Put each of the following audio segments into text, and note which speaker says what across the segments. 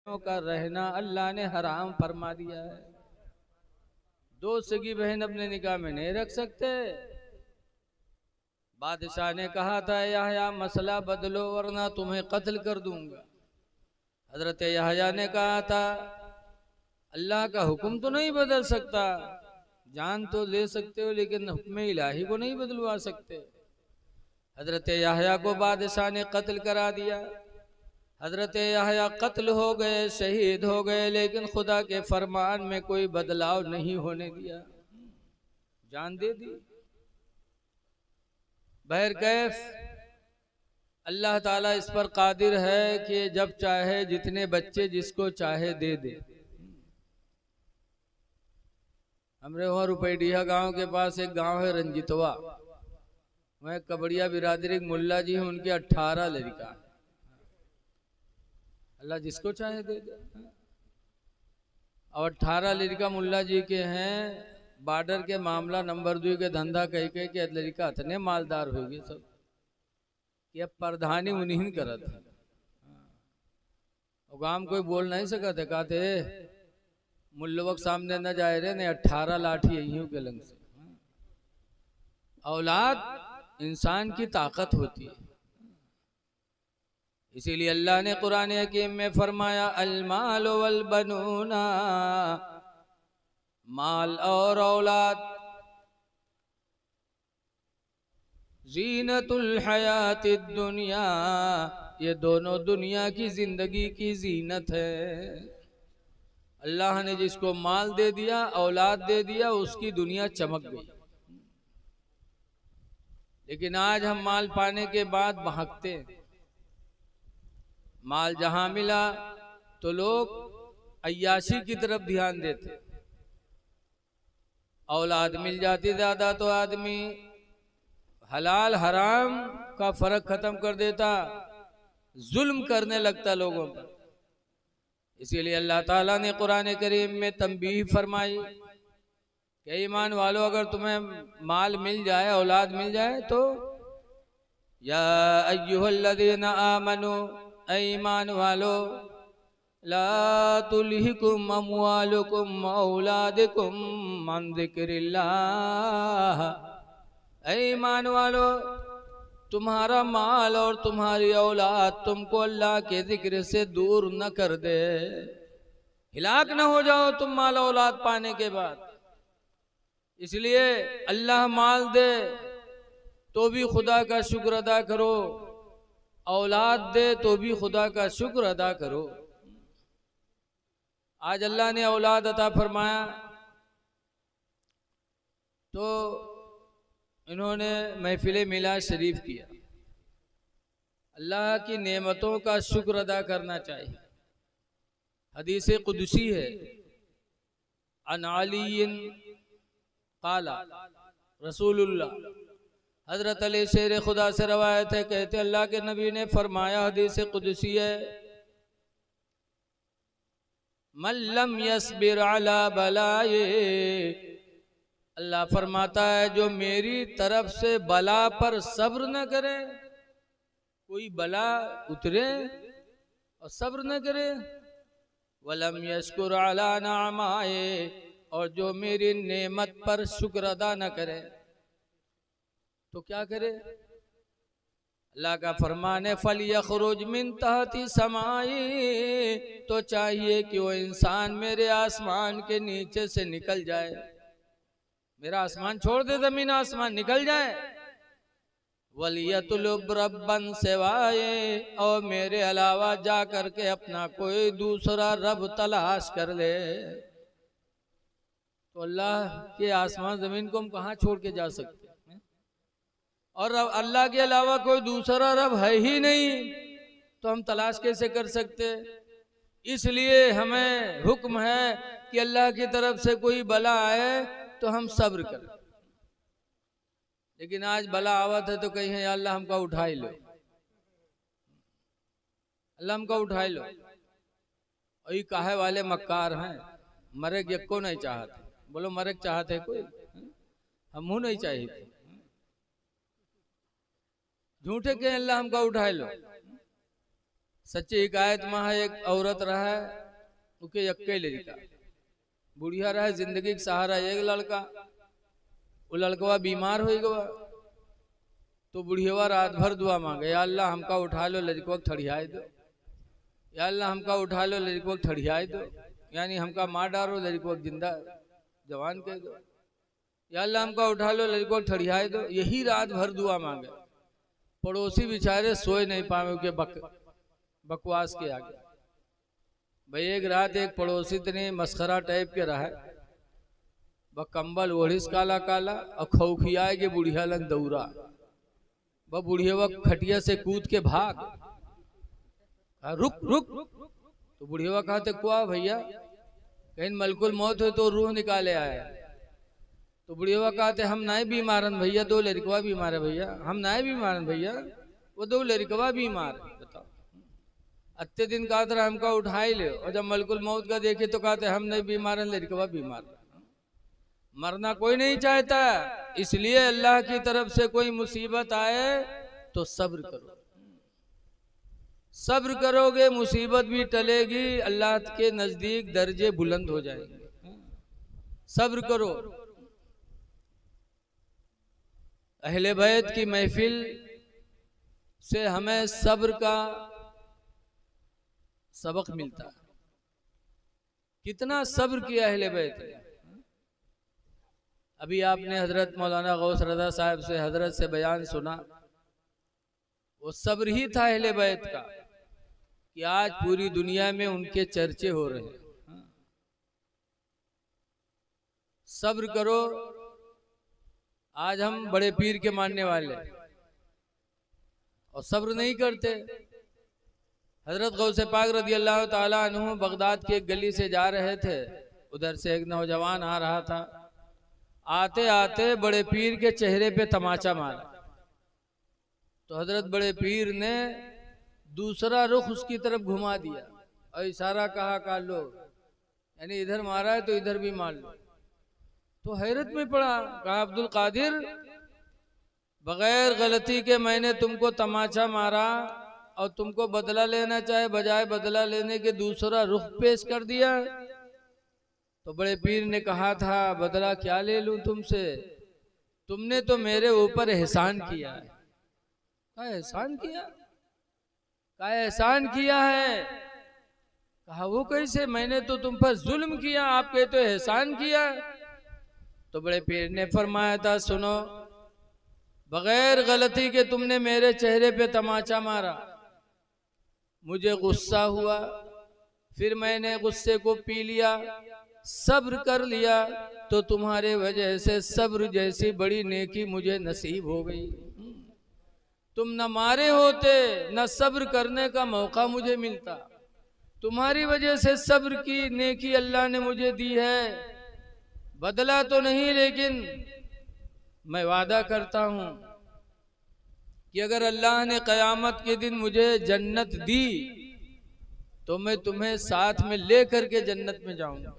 Speaker 1: का रहना अल्लाह ने हराम फरमा दिया है। दो सगी बहन अपने निकाह में नहीं रख सकते। बादशाह ने कहा था यहया मसला बदलो वरना तुम्हें कत्ल कर दूंगा। हजरत यहया ने कहा था अल्लाह का हुक्म तो नहीं बदल सकता, जान तो ले सकते हो लेकिन हुक्म इलाही को नहीं बदलवा सकते। हजरत यहया को बादशाह ने कत्ल करा दिया। हजरत यहया कत्ल हो गए, शहीद हो गए, लेकिन खुदा के फरमान में कोई बदलाव नहीं होने दिया, जान दे दी। बहरकैफ अल्लाह ताला इस पर कादिर है कि जब चाहे जितने बच्चे जिसको चाहे दे दे। हमारे वहाँ रुपैडिया गांव के पास एक गांव है रंजितवा, वह कबड़िया बिरादरी मुल्ला जी हैं, उनके 18 लड़का। अल्लाह जिसको चाहे दे दे। और 18 लड़का मुल्ला जी के हैं। बॉर्डर के मामला नंबर 2 के धंधा कह के लड़का इतने मालदार हो गए सब कि अब प्रधानी उन्हीं करत है। और गांव कोई बोल नहीं सका थे, कहते मुल्लवक सामने न जाए रहे ने 18 लाठी यही के लंग से। औलाद इंसान की ताकत होती है। इसीलिए अल्लाह ने कुरान हकीम में फरमाया अल-माल वल बनूना, माल और औलाद ज़ीनतुल हयातिद दुनिया, ये दोनों दुनिया की जिंदगी की जीनत है। अल्लाह ने जिसको माल दे दिया, औलाद दे दिया, उसकी दुनिया चमक गई। लेकिन आज हम माल पाने के बाद भागते हैं। माल जहां मिला तो लोग अय्याशी की तरफ ध्यान देते। औलाद मिल जाती ज्यादा तो आदमी हलाल हराम का फर्क खत्म कर देता, जुल्म करने लगता लोगों पर। इसीलिए अल्लाह ताला ने कुरान करीम में तंबीह फरमाई कि ईमान वालों, अगर तुम्हें माल मिल जाए, औलाद मिल जाए तो या अय्युहल्लज़ीना आमनू, ईमान वालो, ला तुल्हिकुम अमवालुकुम औलादुकुम अन ज़िक्रिल्लाह। ईमान वालो, तुम्हारा माल और तुम्हारी औलाद तुमको अल्लाह के जिक्र से दूर न कर दे। हिलाक न हो जाओ तुम माल औलाद पाने के बाद। इसलिए अल्लाह माल दे तो भी खुदा का शुक्र अदा करो, औलाद दे तो भी खुदा का शुक्र अदा करो। आज अल्लाह ने औलाद अता फरमाया तो इन्होंने महफिल मिलाद शरीफ किया। अल्लाह की नेमतों का शुक्र अदा करना चाहिए। हदीस कुदसी है, अन अली काला रसूलुल्लाह, हजरत अली शेर खुदा से रवायत है, कहते अल्लाह के नबी ने फरमाया, हदीस कुदसी है, मल्लम यस्बिर अला बलाए, अल्लाह फरमाता है जो मेरी तरफ से बला पर सब्र न करे, कोई बला उतरे और सब्र न करे, वलम यशकुर अला नामाए, और जो मेरी नेमत पर शुक्र अदा न करे तो क्या करे? अल्लाह का फरमान है फल यखरुज मिन तहती समाई, तो चाहिए कि वो इंसान मेरे आसमान के नीचे से निकल जाए, मेरा आसमान छोड़ दे, जमीन आसमान निकल जाए। वलियतुलब रब्बन सिवाए, और मेरे अलावा जा करके अपना कोई दूसरा रब तलाश कर ले। तो अल्लाह के आसमान जमीन को हम कहाँ छोड़ के जा सकते हैं? और अल्लाह के अलावा कोई दूसरा रब है ही नहीं, तो हम तलाश कैसे कर सकते? इसलिए हमें हुक्म है कि अल्लाह की तरफ से कोई बला आए तो हम सब्र करें। लेकिन आज बला आवत है तो कहीं है अल्लाह हमको उठा ही लो, अल्लाह हमको उठा ही लो। और ये काहे वाले मक्कार हैं, मरे को नहीं चाहते। बोलो मरे चाहते कोई? हम नहीं चाहिए। झूठे के अल्लाह हमको उठा लो। सच्ची हिकायत में एक औरत रहा उके यक्के लड़का बुढ़िया रहा जिंदगी का सहारा एक लड़का, वो लड़कवा बीमार हो गया तो बुढ़िया रात भर दुआ मांगे, या अल्लाह हमका उठा लो लड़को ठड़ियाए दो, या अल्लाह हमका उठा लो लड़को ठड़ियाए दो, यानी हमका मार डालो लड़को जिंदा जवान कह दो, या अल्लाह हमका उठा लो लड़को ठड़ियाए दो। यही रात भर दुआ मांगे। पड़ोसी बेचारे सोए नहीं पावे के बकवास के आगे। भाई एक रात एक पड़ोसी इतने मस्खरा टाइप के रहा, वह कंबल ओढ़िस काला काला और खौखियाए के बुढ़िया लग दौड़ा, वह बुढ़िया वह खटिया से कूद के भाग, रुक रुक, तो बुढ़िया कहते कुआ भैया कहीं मलकुल मौत हो तो रूह निकाले आए, तो बुढ़िया कहते हम नहीं बीमारन भैया, दो लड़कवा बीमार है भैया, हम नहीं बीमारन भैया, वो दो लड़कवा बीमार। बताओ अत्ते दिन कहते रहे हमका उठाई ले, और जब मलकुल मौत का देखे तो कहते हम नहीं बीमार हैं, लड़कवा बीमार। मरना कोई नहीं चाहता, इसलिए अल्लाह की तरफ से कोई मुसीबत आए तो सब्र करो, सब्र करोगे मुसीबत भी टलेगी, अल्लाह के नजदीक दर्जे बुलंद हो जाएंगे। सब्र करो। अहले बैत की महफिल से हमें सब्र का सबक मिलता है। कितना सब्र किया अहले बैत ने। अभी आपने हजरत मौलाना गौस रज़ा साहब से हजरत से बयान सुना, वो सब्र ही था अहले बैत का कि आज पूरी दुनिया में उनके चर्चे हो रहे हैं। सब्र करो। आज हम बड़े पीर के मानने वाले और सब्र नहीं करते। हजरत गौसे पाक रदी अल्लाह ताला अन्हु बगदाद की एक गली से जा रहे थे, उधर से एक नौजवान आ रहा था, आते आते बड़े पीर के चेहरे पे तमाचा मारा, तो हजरत बड़े पीर ने दूसरा रुख उसकी तरफ घुमा दिया और इशारा कहा का लो, यानी इधर मारा है तो इधर भी मार लो। तो हैरत में पड़ा, कहा अब्दुल कादिर बगैर गलती के मैंने तुमको तमाचा मारा और तुमको बदला लेना चाहे, बजाय बदला लेने के दूसरा रुख पेश कर दिया। तो बड़े पीर ने कहा था बदला क्या ले लूं तुमसे, तुमने तो मेरे ऊपर एहसान किया है। कहा एहसान किया? कहा एहसान किया है। कहा वो कैसे? मैंने तो तुम पर जुल्म किया, आप कहते तो एहसान किया। तो बड़े पीर ने फरमाया था सुनो, बगैर गलती के तुमने मेरे चेहरे पे तमाचा मारा, मुझे गुस्सा हुआ, फिर मैंने गुस्से को पी लिया, सब्र कर लिया, तो तुम्हारे वजह से सब्र जैसी बड़ी नेकी मुझे नसीब हो गई। तुम न मारे होते न सब्र करने का मौका मुझे मिलता, तुम्हारी वजह से सब्र की नेकी अल्लाह ने मुझे दी है। बदला तो नहीं, लेकिन मैं वादा करता हूं कि अगर अल्लाह ने कयामत के दिन मुझे जन्नत दी तो मैं तुम्हें साथ में लेकर के जन्नत में जाऊंगा,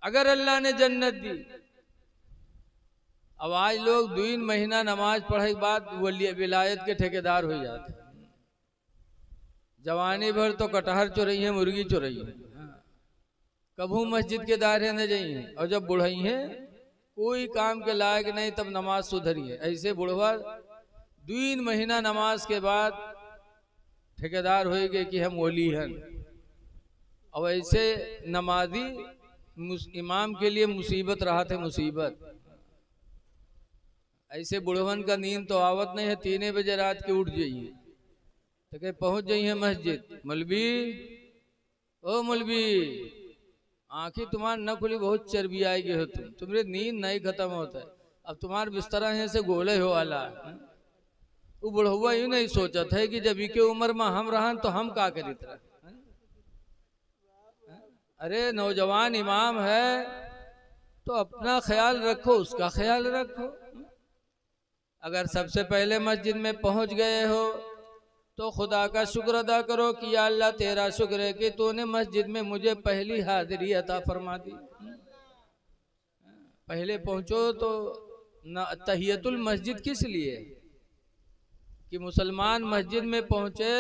Speaker 1: अगर अल्लाह ने जन्नत दी। अब आज लोग 2 महीना नमाज पढ़े के बाद विलायत के ठेकेदार हो जाते, जवानी भर तो कटहर चुरई है, मुर्गी चुरई है, कभू मस्जिद के दायरे न जाई है, और जब बुढ़ई है कोई काम के लायक नहीं तब नमाज सुधरी है। ऐसे बुढ़वा 2 महीना नमाज के बाद ठेकेदार हो गए कि हम ओली हैं। अब ऐसे नमाजी इमाम के लिए मुसीबत रहा थे, मुसीबत। ऐसे बुढ़वन का नींद तो आवत नहीं है, 3 बजे रात के उठ जाइए तो कहीं पहुंच जाइए मस्जिद, मौलवी ओ मौलवी आंखें तुम्हारी न खुली, बहुत चर्बी आएगी हो तुम्हारी नींद नहीं खत्म होता है, अब तुम्हारे बिस्तरा यहाँ से गोले हो वाला। वो बुढ़वा यूं नहीं सोचा था कि जब के उम्र में हम रहन तो हम का करी तरह। अरे नौजवान इमाम है तो अपना ख्याल रखो, उसका ख्याल रखो। अगर सबसे पहले मस्जिद में पहुंच गए हो तो खुदा का शुक्र अदा करो कि या अल्लाह तेरा शुक्र है कि तूने मस्जिद में मुझे पहली हाजिरी अता फरमा दी। पहले पहुंचो तो न तहियतुल मस्जिद किस लिए कि मुसलमान मस्जिद में पहुंचे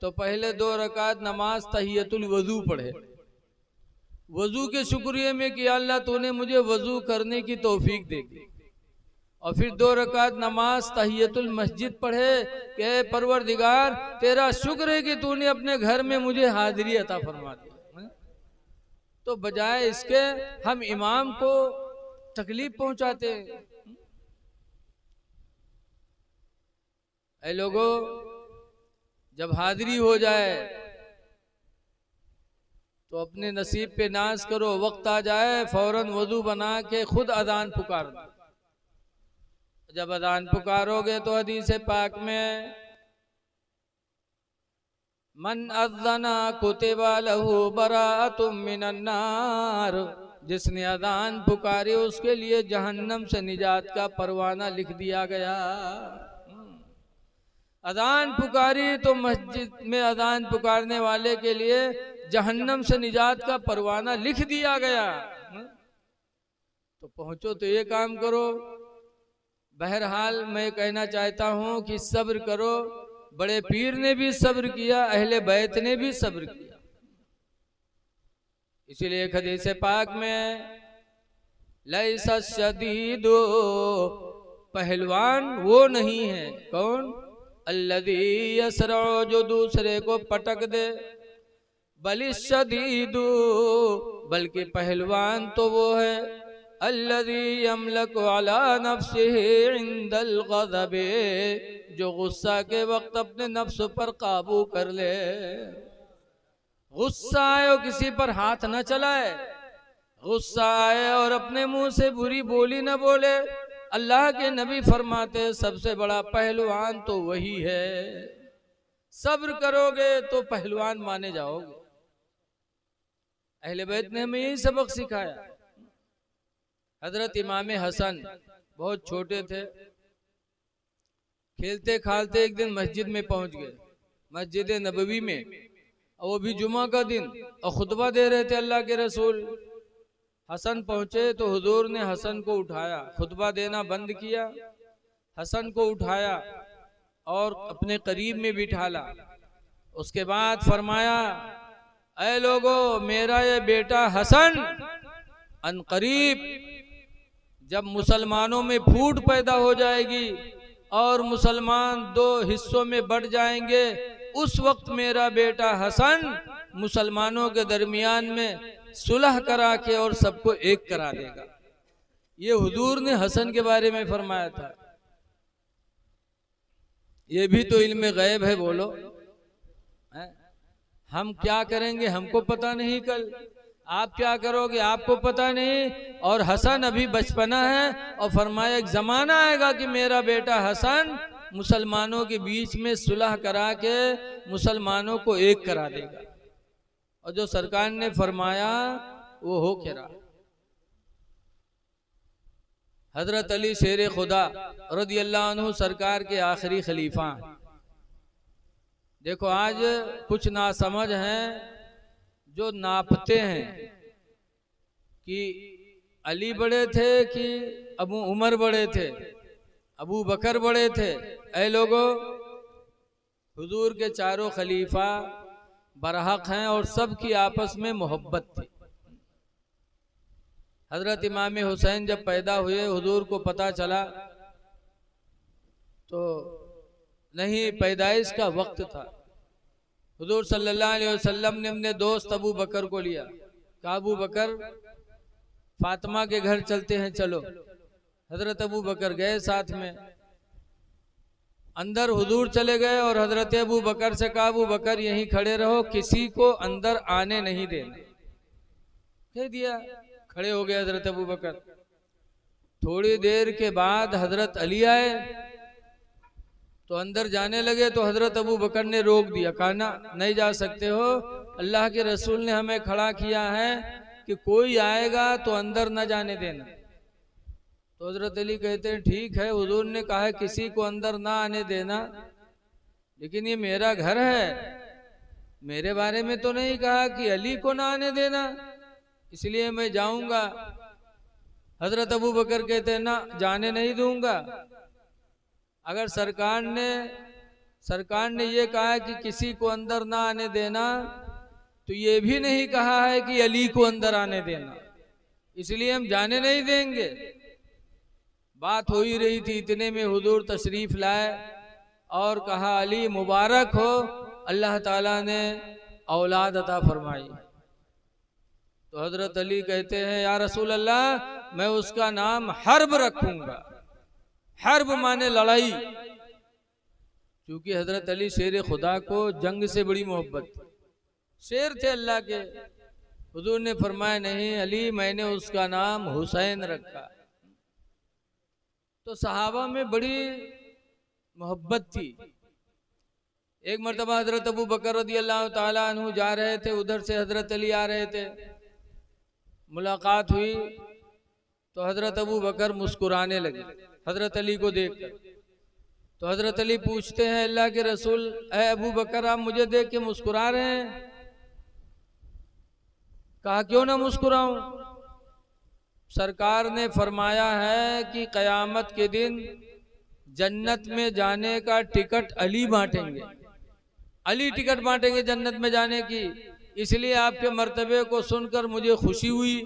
Speaker 1: तो पहले 2 रकात नमाज तहियतुल वजू पढ़े, वजू के शुक्रिया में कि अल्लाह तूने मुझे वजू करने की तौफीक दे दी। और फिर 2 रकात नमाज तहियतुल मस्जिद पढ़े कि परवरदिगार तेरा शुक्र है कि तूने अपने घर में मुझे हाजिरी अता फरमा दी। तो बजाय इसके हम इमाम को तकलीफ पहुंचाते हैं। ऐ लोगों, जब हाजिरी हो जाए तो अपने नसीब पे नाज करो, वक्त आ जाए फौरन वजू बना के खुद अजान पुकार दो। जब अजान पुकारोगे तो हदीस पाक में मन अज़्ज़ना कुतिबा लहू बराअतुम मिनन नार, जिसने अजान पुकारी उसके लिए जहन्नम से निजात का परवाना लिख दिया गया। अजान पुकारी तो मस्जिद में अजान पुकारने वाले के लिए जहन्नम से निजात का परवाना लिख दिया गया। तो पहुंचो तो ये काम करो। बहरहाल मैं कहना चाहता हूं कि सब्र करो। बड़े पीर ने भी सब्र किया, अहले बैत ने भी सब्र किया। इसीलिए एक हदीस पाक में लैसा शदीदो, पहलवान वो नहीं है, कौन? अल्लज़ी यसरा, जो दूसरे को पटक दे, बलिश शदीदो, बल्कि पहलवान तो वो है अल्लज़ी यमलकु अला नफ्सिही इंदल ग़ज़ब, जो गुस्सा के वक्त अपने नफ्स पर काबू कर ले। गुस्सा आए और किसी पर हाथ न चलाए, गुस्सा आए और अपने मुंह से बुरी बोली न बोले। अल्लाह के नबी फरमाते सबसे बड़ा पहलवान तो वही है। सब्र करोगे तो पहलवान माने जाओगे। अहले बैत ने हमें यही सबक सिखाया। हजरत इमाम हसन बहुत छोटे थे, खेलते खालते एक दिन मस्जिद में पहुंच गए, मस्जिद नबवी में, और वो भी जुमा का दिन, और खुतबा दे रहे थे अल्लाह के रसूल। हसन पहुंचे तो हुजूर ने हसन को उठाया, खुतबा देना बंद किया, हसन को उठाया और अपने करीब में बिठाला। उसके बाद फरमाया, ऐ लोगों, मेरा ये बेटा हसन अनकरीब जब मुसलमानों में फूट पैदा हो जाएगी और मुसलमान 2 हिस्सों में बढ़ जाएंगे, उस वक्त मेरा बेटा हसन मुसलमानों के दरमियान में सुलह करा के और सबको एक करा देगा। ये हुजूर ने हसन के बारे में फरमाया था। ये भी तो इल्म गैब है, बोलो है? हम क्या करेंगे हमको पता नहीं, कल आप क्या करोगे आपको पता नहीं। और हसन अभी बचपना है, और फरमाया एक जमाना आएगा कि मेरा बेटा हसन मुसलमानों के बीच में सुलह करा के मुसलमानों को एक करा देगा। और जो सरकार ने फरमाया वो हो क्या रहा। हजरत अली शेर खुदा रज़ियल्लाहु अन्हु सरकार के आखिरी खलीफा। देखो आज कुछ नासमझ हैं जो नापते हैं कि अली बड़े थे कि अबू उमर बड़े थे, अबू बकर बड़े थे। ऐ लोगों, हुजूर के चारों खलीफा बरहक हैं और सबकी आपस में मोहब्बत थी। हजरत इमाम हुसैन जब पैदा हुए, हुजूर को पता चला तो नहीं पैदाइश का वक्त था। हुजूर सल्लल्लाहु अलैहि वसल्लम ने अपने दोस्त अबू बकर को लिया, कहा अबू बकर फातिमा के घर चलते हैं, चलो। हजरत अबू बकर गए साथ में। अंदर हुजूर चले गए और हजरत अबू बकर से कहा अबू बकर यहीं खड़े रहो, किसी को अंदर आने नहीं देना। कह दिया, खड़े हो गए हजरत अबू बकर। थोड़ी देर के बाद हजरत अली आए तो अंदर जाने लगे तो हजरत अबू बकर ने रोक दिया, कहा ना नहीं जा सकते हो, अल्लाह के रसूल ने हमें खड़ा किया है कि कोई आएगा तो अंदर न जाने देना। तो हजरत अली कहते हैं ठीक है, हुजूर ने कहा है किसी को अंदर ना आने देना, लेकिन ये मेरा घर है, मेरे बारे में तो नहीं कहा कि अली को ना आने देना, इसलिए मैं जाऊंगा। हजरत अबू बकर कहते हैं ना जाने नहीं दूंगा। अगर सरकार ने सरकार ने ये कहा है कि किसी को अंदर ना आने देना, तो ये भी नहीं कहा है कि अली को अंदर आने देना, इसलिए हम जाने नहीं देंगे। बात हो ही रही थी, इतने में हुजूर तशरीफ लाए और कहा अली मुबारक हो, अल्लाह ताला ने औलाद अता फरमाई। तो हजरत अली कहते हैं या रसूल अल्लाह, मैं उसका नाम हर्ब रखूंगा। हर्ब माने लड़ाई, क्योंकि हजरत अली शेर खुदा को जंग से बड़ी मोहब्बत, शेर थे अल्लाह के। हुजूर ने फरमाया नहीं अली, मैंने उसका नाम हुसैन रखा। तो सहाबा में बड़ी मोहब्बत थी। एक मरतबा हजरत अबू बकर रदी अल्लाह ताला अन्हु जा रहे थे, उधर से हजरत अली आ रहे थे, मुलाकात हुई तो हजरत अबू बकर मुस्कुराने लगे हजरत अली को देखकर। तो हजरत अली पूछते हैं अल्लाह के रसूल, ऐ अबू बकर आप मुझे देख के मुस्कुरा रहे हैं? कहा क्यों ना मुस्कुराऊं? सरकार ने फरमाया है कि कयामत के दिन जन्नत में जाने का टिकट अली बांटेंगे, अली टिकट बांटेंगे जन्नत में जाने की। इसलिए आपके मर्तबे को सुनकर मुझे खुशी हुई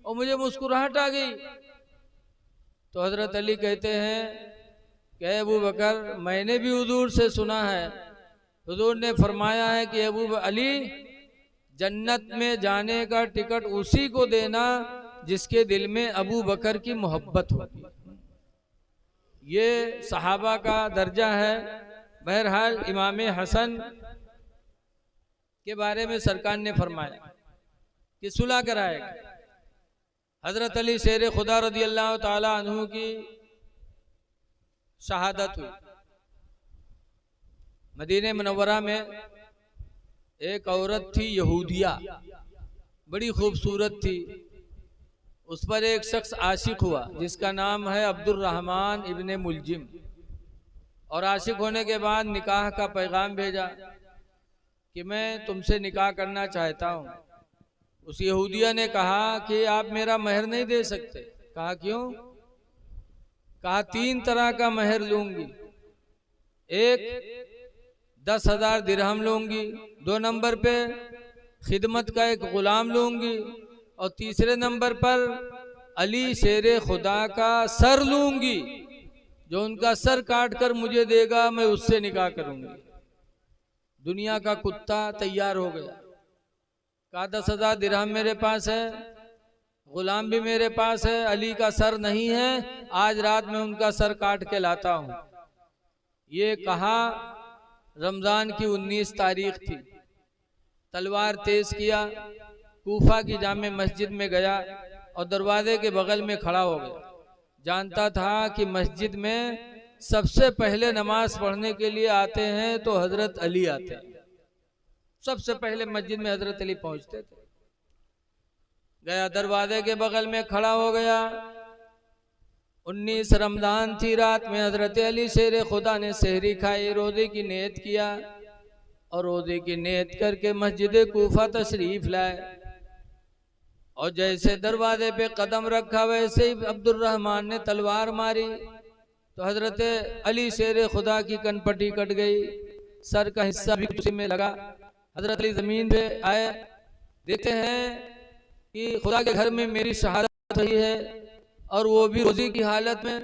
Speaker 1: और मुझे मुस्कुराहट आ गई। तो हजरत अली कहते हैं कि अबू बकर, मैंने भी हुजूर से सुना है, हुजूर ने फरमाया है कि अबू अली, जन्नत में जाने का टिकट उसी को देना जिसके दिल में अबू बकर की मोहब्बत होगी। ये सहाबा का दर्जा है। बहरहाल इमाम हसन के बारे में सरकार ने फरमाया कि सुलह कराएगा। हजरत अली शेर खुदा रदी अल्लाह ताला अन्हु की शहादत हुई। मदीने मुनव्वरा में एक औरत थी यहूदिया, बड़ी खूबसूरत थी। उस पर एक शख्स आशिक हुआ जिसका नाम है अब्दुर्रहमान इब्ने मुलजिम, और आशिक होने के बाद निकाह का पैगाम भेजा कि मैं तुमसे निकाह करना चाहता हूँ। उस यहूदिया ने कहा कि आप मेरा महर नहीं दे सकते। कहा क्यों? कहा 3 तरह का महर लूंगी, एक 10,000 दिरहम लूंगी, 2 नंबर पे खिदमत का एक गुलाम लूंगी, और तीसरे नंबर पर अली शेर खुदा का सर लूंगी, जो उनका सर काट कर मुझे देगा मैं उससे निकाह करूंगी। दुनिया का कुत्ता तैयार हो गया। कहा 10,000 दिरहम मेरे पास है, गुलाम भी मेरे पास है, अली का सर नहीं है, आज रात में उनका सर काट के लाता हूं। ये कहा रमजान की 19 तारीख थी। तलवार तेज किया, कूफा की जामे मस्जिद में गया और दरवाजे के बगल में खड़ा हो गया। जानता था कि मस्जिद में सबसे पहले नमाज पढ़ने के लिए आते हैं तो हजरत अली आते हैं। सबसे पहले मस्जिद में हजरत अली पहुंचते थे। गया, दरवाजे के बगल में खड़ा हो गया। 19 रमजान थी, रात में हजरत अली शेर खुदा ने सहरी खाई, रोजे की नियत किया और रोजे की नियत करके मस्जिद कूफा तशरीफ लाए। और जैसे दरवाजे पे कदम रखा वैसे ही अब्दुर्रहमान ने तलवार मारी तो हजरत अली शेर खुदा की कनपट्टी कट गई, सर का हिस्सा भी उसी में लगा। हजरत अली जमीन पे आए, देखते हैं कि खुदा के घर में मेरी शहादत रही है और वो भी रोजी की हालत में।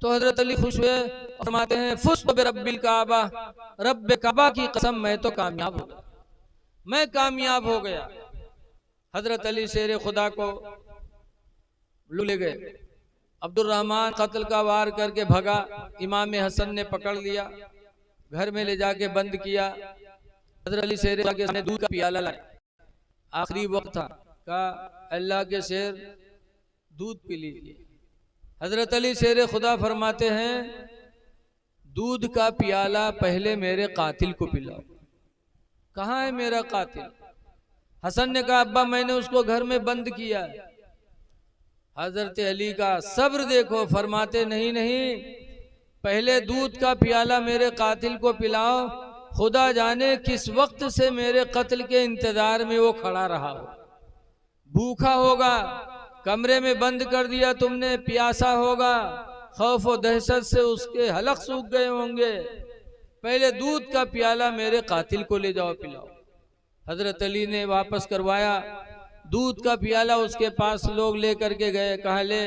Speaker 1: तो हजरत अली खुश हुए और फरमाते हैं फुस्त बिरब्बिल काबा, रब्बे काबा की कसम मैं तो कामयाब हो गया, मैं कामयाब हो गया। हजरत अली शेर खुदा को ले गए। अब्दुर्रहमान कत्ल का वार करके भगा। इमाम हसन ने पकड़ लिया, घर में ले जाके बंद किया। हजरत अली शेर खुदा के सामने दूध का प्याला लाए, आखिरी वक्त था, कहा अल्लाह के शेर दूध पी लीजिए। हजरत अली शेर खुदा फरमाते हैं दूध का प्याला पहले मेरे कातिल को पिलाओ। कहाँ है मेरा कातिल? हसन ने कहा अब्बा मैंने उसको घर में बंद किया। हजरत अली का सब्र देखो, फरमाते नहीं नहीं, पहले दूध का प्याला मेरे कातिल को पिलाओ, खुदा जाने किस वक्त से मेरे कत्ल के इंतजार में वो खड़ा रहा हो। भूखा होगा, कमरे में बंद कर दिया तुमने, प्यासा होगा, खौफ और दहशत से उसके हलक सूख गए होंगे। पहले दूध का प्याला मेरे कातिल को ले जाओ पिलाओ। हजरत अली ने वापस करवाया दूध का प्याला, उसके पास लोग लेकर के गए, कहा ले।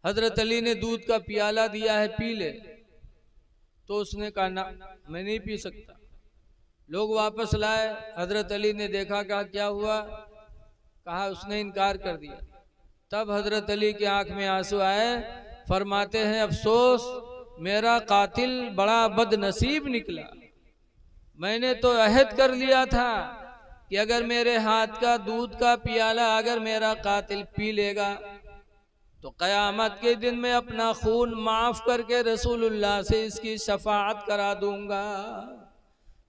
Speaker 1: हजरत अली ने दूध का प्याला दिया है, पी ले। तो उसने कहा ना, मैं नहीं पी सकता। लोग वापस लाए, हजरत अली ने देखा, कहा क्या हुआ, कहा उसने इनकार कर दिया। तब हजरत अली की आंख में आंसू आए, फरमाते हैं अफसोस मेरा कातिल बड़ा बदनसीब निकला। मैंने तो अहद कर लिया था कि अगर मेरे हाथ का दूध का प्याला अगर मेरा कातिल पी लेगा तो क़यामत के दिन में अपना खून माफ करके रसूलुल्लाह से इसकी शफाअत करा दूंगा।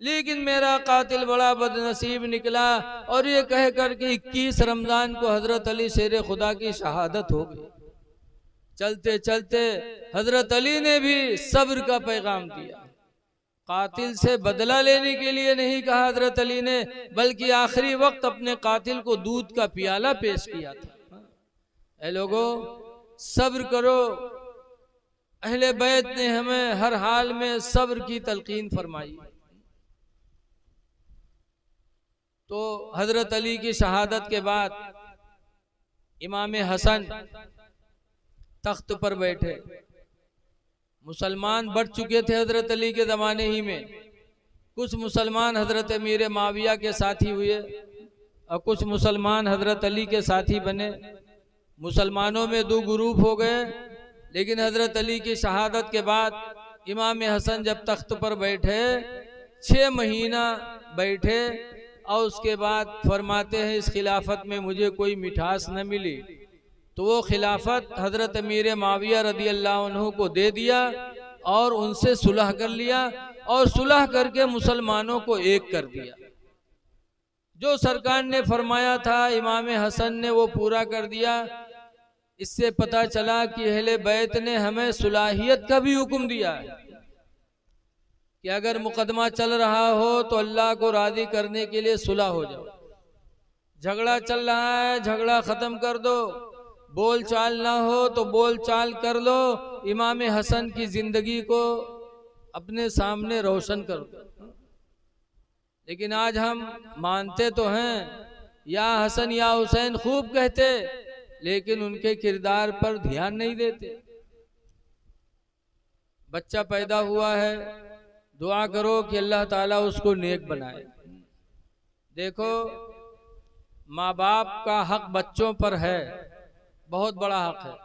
Speaker 1: लेकिन मेरा कातिल बड़ा बदनसीब निकला और ये कह कर के 21 रमजान को हजरत अली शेर खुदा की शहादत हो गई। चलते चलते हजरत अली ने भी सब्र का पैगाम दिया। कातिल से बदला लेने के लिए नहीं कहा हजरत अली ने, बल्कि आखिरी वक्त अपने कातिल को दूध का प्याला पेश किया था। ऐ लोगों, सब्र करो। अहले बैत ने हमें हर हाल में सब्र की तलकीन फरमाई। तो हजरत अली की शहादत के बाद इमाम हसन तख्त पर बैठे। मुसलमान बढ़ चुके थे हजरत अली के ज़माने ही में। कुछ मुसलमान हजरत अमीर माविया के साथी हुए और कुछ मुसलमान हजरत अली के साथी बने। मुसलमानों में 2 ग्रुप हो गए। लेकिन हजरत अली की शहादत के बाद इमाम हसन जब तख्त पर बैठे, 6 महीना बैठे और उसके बाद फरमाते हैं इस खिलाफत में मुझे कोई मिठास न मिली, तो वो खिलाफत हजरत अमीर माविया रदी अल्लाह अन्हु को दे दिया और उनसे सुलह कर लिया और सुलह करके मुसलमानों को एक कर दिया। जो सरकार ने फरमाया था इमाम हसन ने वो पूरा कर दिया। इससे पता चला कि अहले बैत ने हमें सुलाहियत का भी हुक्म दिया है कि अगर मुकदमा चल रहा हो तो अल्लाह को राजी करने के लिए सुलह हो जाओ। झगड़ा चल रहा है, झगड़ा खत्म कर दो। बोल चाल ना हो तो बोल चाल कर लो। इमाम हसन की जिंदगी को अपने सामने रोशन कर दो। लेकिन आज हम मानते तो हैं या हसन या हुसैन खूब कहते, लेकिन उनके किरदार पर ध्यान नहीं देते। बच्चा पैदा हुआ है, दुआ करो कि अल्लाह ताला उसको नेक बनाए। देखो, माँ बाप का हक बच्चों पर है, बहुत बड़ा हक है।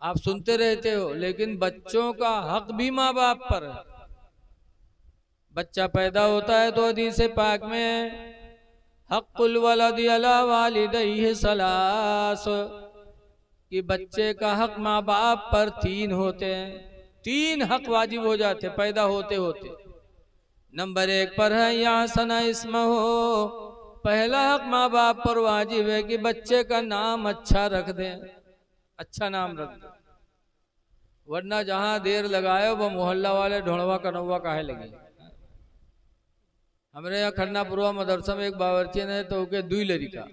Speaker 1: आप सुनते रहते हो, लेकिन बच्चों का हक भी माँ बाप पर है। बच्चा पैदा होता है तो हदीस पाक में हक़्क़ुल वलदी अला वालिदैहि सलास, कि बच्चे का हक माँ बाप पर 3 होते हैं। 3 हक वाजिब हो जाते पैदा होते होते। नंबर 1 पर है या सना इसम हो, पहला हक माँ बाप पर वाजिब है कि बच्चे का नाम अच्छा रख दें, अच्छा नाम रख दें। वरना जहाँ देर लगाए वो मोहल्ला वाले ढोलवा कनौवा काहे लगे। हमारे यहाँ खन्नापुरवा मदरसा में एक बावर्ची ने तो के 2 लड़का,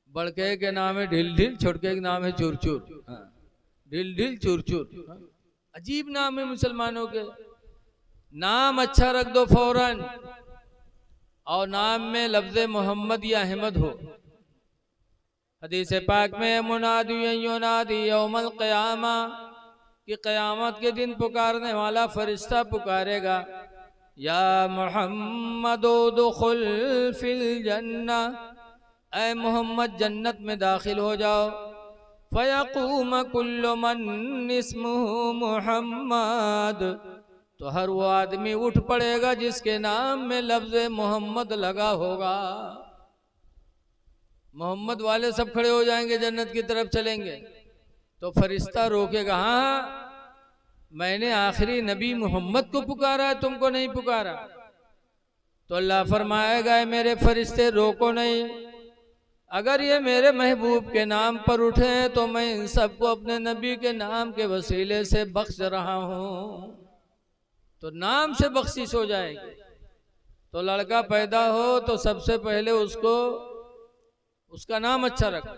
Speaker 1: बड़के के नाम है ढिल ढिल, छोटके के नाम है चूर चूर। ढिल ढिल चूर चूर, अजीब नाम है मुसलमानों के। नाम अच्छा रख दो फौरन, और नाम में लफ्ज मोहम्मद या अहमद हो। हदीस पाक में मुनादी युनादी यौमल क़यामा, कि क़यामत के दिन पुकारने वाला फरिश्ता पुकारेगा, या मुहम्मद उदखुल फिल जन्ना, ऐ मोहम्मद जन्नत में दाखिल हो जाओ। फयक़ूम कुल्लु मन इस्मुहु मुहम्मद, तो हर वो आदमी उठ पड़ेगा जिसके नाम में लफ्ज मोहम्मद लगा होगा। मोहम्मद वाले सब खड़े हो जाएंगे, जन्नत की तरफ चलेंगे। तो फरिश्ता रोकेगा, हाँ मैंने आखिरी नबी मोहम्मद को पुकारा है, तुमको नहीं पुकारा। तो अल्लाह फरमाएगा मेरे फरिश्ते रोको नहीं, अगर ये मेरे महबूब के नाम पर उठे तो मैं इन सबको अपने नबी के नाम के वसीले से बख्श रहा हूँ। तो नाम से बख्शिश हो जाएगी। तो लड़का पैदा हो तो सबसे पहले उसको उसका नाम अच्छा रखो।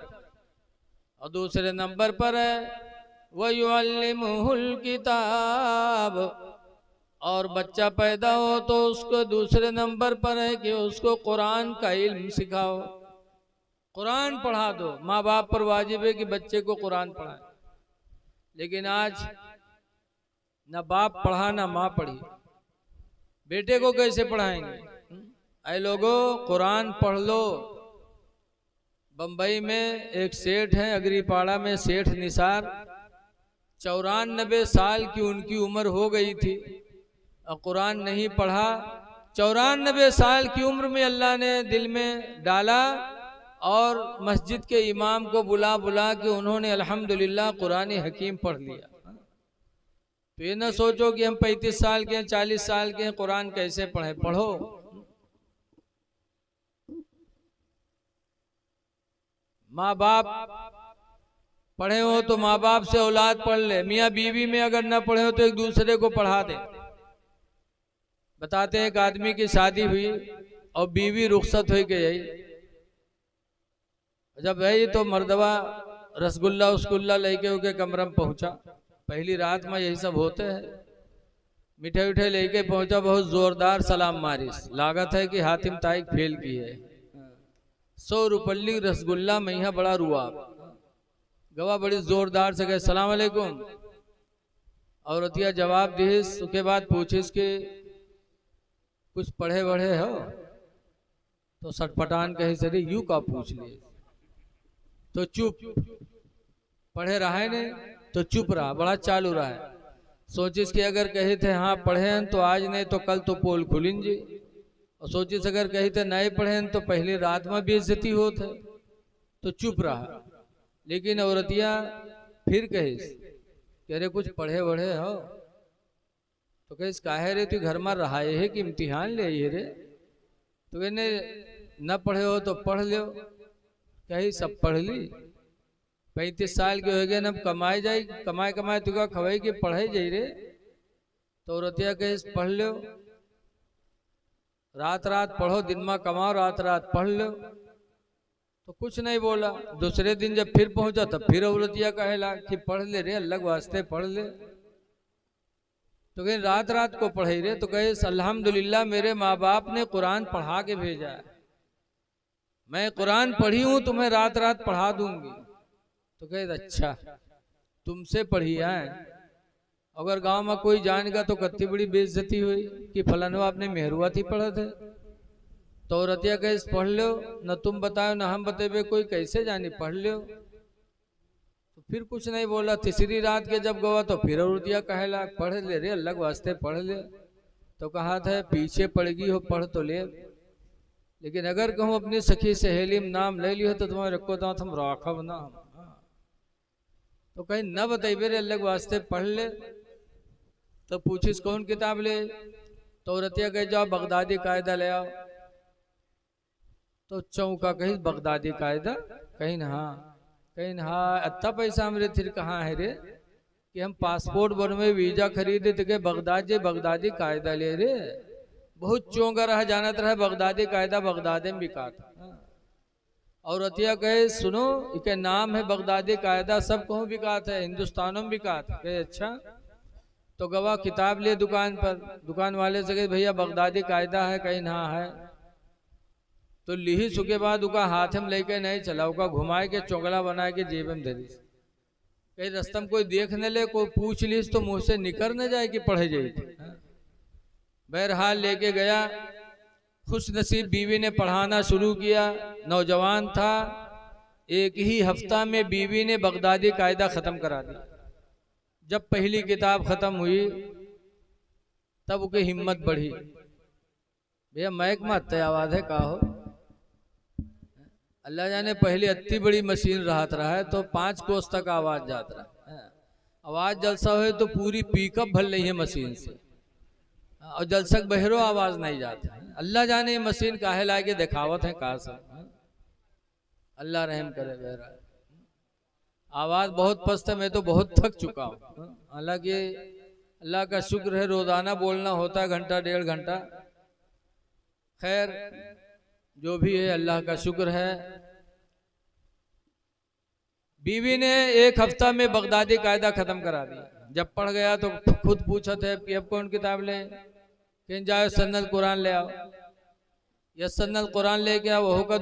Speaker 1: और दूसरे नंबर पर है वयुअल्लिमुहुल किताब, और बच्चा पैदा हो तो उसको दूसरे नंबर पर है कि उसको कुरान का इल्म सिखाओ, कुरान पढ़ा दो। माँ बाप पर वाजिब है कि बच्चे को कुरान पढ़ाए, लेकिन आज न बाप पढ़ा न माँ पढ़ी, बेटे को कैसे पढ़ाएंगे? ऐ लोगों, कुरान पढ़ लो। बंबई में एक सेठ हैं, अगरीपाड़ा में सेठ निसार, 94 साल की उनकी उम्र हो गई थी और कुरान नहीं पढ़ा। 94 साल की उम्र में अल्लाह ने दिल में डाला और मस्जिद के इमाम को बुला बुला के उन्होंने अल्हम्दुलिल्लाह कुरान हकीम पढ़ लिया। तो ये ना सोचो कि हम 35 साल के हैं, 40 साल के हैं, कुरान कैसे पढ़े? पढ़ो। माँ बाप पढ़े हो तो माँ बाप से औलाद पढ़ ले। मियाँ बीवी में अगर न पढ़े हो तो एक दूसरे को पढ़ा दे। बताते हैं एक आदमी की शादी हुई और बीवी रुखसत हो गई। जब गई तो मर्दवा रसगुल्ला उसगुल्ला लेके उनके कमरे में पहुंचा। पहली रात में यही सब होते हैं। मिठाई उठाई लेके पहुंचा, बहुत जोरदार सलाम मारिस। लागत है कि हातिम ताइक फेल की है। 100 रुपल्ली रसगुल्ला मैया बड़ा रुआ। गवाह बड़ी जोरदार से कहे सलाम अलैकुम। औरतिया जवाब दी। उसके बाद पूछिस कि कुछ पढ़े वढ़े हो? तो सटपटान कहे सरी यू का पूछ लिए। तो चुप। पढ़े रहा है ने तो चुप रहा, बड़ा चालू रहा है। सोचिस कि अगर कहे थे हाँ पढ़े तो आज नहीं तो कल तो पोल खुलिन जी। और सोचिस अगर कही थे नहीं पढ़े तो पहली रात में बेइज्जती होत है, तो चुप रहा। लेकिन औरतिया फिर कहिस कि अरे कुछ पढ़े वढ़े हो? तो कहिस काहे रे तू घर में रहा है कि इम्तिहान ले आई रे? तो कहने न पढ़े हो तो पढ़ लो। कही सब पढ़ ली। 35 साल के हो गए न, कमाए जाए, कमाए कमाए तुका खवाई के पढ़े जाई रे। तो औरतिया कहिस पढ़ लो, रात रात पढ़ो, दिन में कमाओ, रात रात पढ़ लो। तो कुछ नहीं बोला। दूसरे दिन जब फिर पहुंचा तब फिर औरतिया कहेला कि पढ़ ले रे, अल्लाह वास्ते पढ़ ले। तो कहीं रात रात को पढ़े रे? तो कहे अल्हम्दुलिल्लाह मेरे माँ बाप ने कुरान पढ़ा के भेजा है, मैं कुरान पढ़ी हूं, तुम्हें रात रात पढ़ा दूंगी। तो कहे अच्छा तुमसे पढ़ी है। अगर गांव में कोई जानेगा तो कत्ती बड़ी बेइज्जती हुई कि फलानवा आपने मेहरुआ थी पढ़ा थे। तो औरतिया कहे पढ़ लो, न तुम बताओ न हम बतेबे, कोई कैसे जानी, पढ़ लो। तो फिर कुछ नहीं बोला। तीसरी रात के जब गवा तो फिर औरतिया कहेला पढ़ ले रे, अल्लाह वास्ते पढ़ ले। तो कहा था पीछे पड़गी हो पढ़ तो ले, लेकिन अगर कहूँ अपनी सखी सहेली में नाम ले लियो तो तुम्हारे रखो दांत हम राखब ना। तो कहीं न बतेबे रे, अल्लाह वास्ते पढ़ ले। तो पूछिस कौन किताब ले? तो औरतिया कहे जाओ बगदादी कायदा ले आओ। तो चौका कही बगदादी कायदा? कहीं ना हाँ। कहीं ना हाँ, अत्ता पैसा हमरे फिर कहाँ है रे कि हम पासपोर्ट बनवे, वीजा खरीदे तो के बगदादी कायदा ले रे। बहुत चौंका रहा, जानत रहा बगदादी कायदा बगदादी में बिका था। औरतिया कहे सुनो, इके नाम है बगदादी कायदा, सब कहूँ बिकात है, हिंदुस्तानों में बिकात। कहे अच्छा। तो गवाह किताब ले दुकान पर। दुकान वाले से कहे भैया बगदादी कायदा है? कहीं ना है। तो लिही सुके बाद उका हाथ में लेके नहीं चला, उका घुमाए के चौगला बनाए के जेब में धरी। कहीं रास्ते में कोई देख न ले, कोई पूछ लीस तो मुंह से निकल न जाए कि पढ़े जाए। बहरहाल लेके गया। खुश नसीब बीवी ने पढ़ाना शुरू किया। नौजवान था, एक ही हफ्ता में बीवी ने बगदादी कायदा खत्म करा दिया। जब पहली किताब खत्म हुई तब उसकी हिम्मत बढ़ी। भैया मैक में अत्ते आवाज है का हो? अल्लाह जाने पहले अत्ती बड़ी मशीन रहा है तो 5 कोस तक आवाज जात रहा है। आवाज जलसा हो तो पूरी पिकअप भर रही है मशीन से, और जलसक बहरो आवाज नहीं जाता। अल्लाह जाने ये मशीन काहे लाके दिखावत है कहा से। अल्लाह रहम करे। बहरा आवाज बहुत पस्त है, मैं तो बहुत थक चुका हूँ। हालांकि अल्लाह का शुक्र है रोजाना बोलना होता है, घंटा 1.5 घंटा। खैर जो भी है अल्लाह का शुक्र है। बीवी ने एक हफ्ता में बगदादी कायदा खत्म करा दिया। जब पढ़ गया तो खुद पूछा थे कि अब कौन किताब ले, कि जाओ सन्नत कुरान ले आओ, या सन्नत कुरान लेके आओ, होगा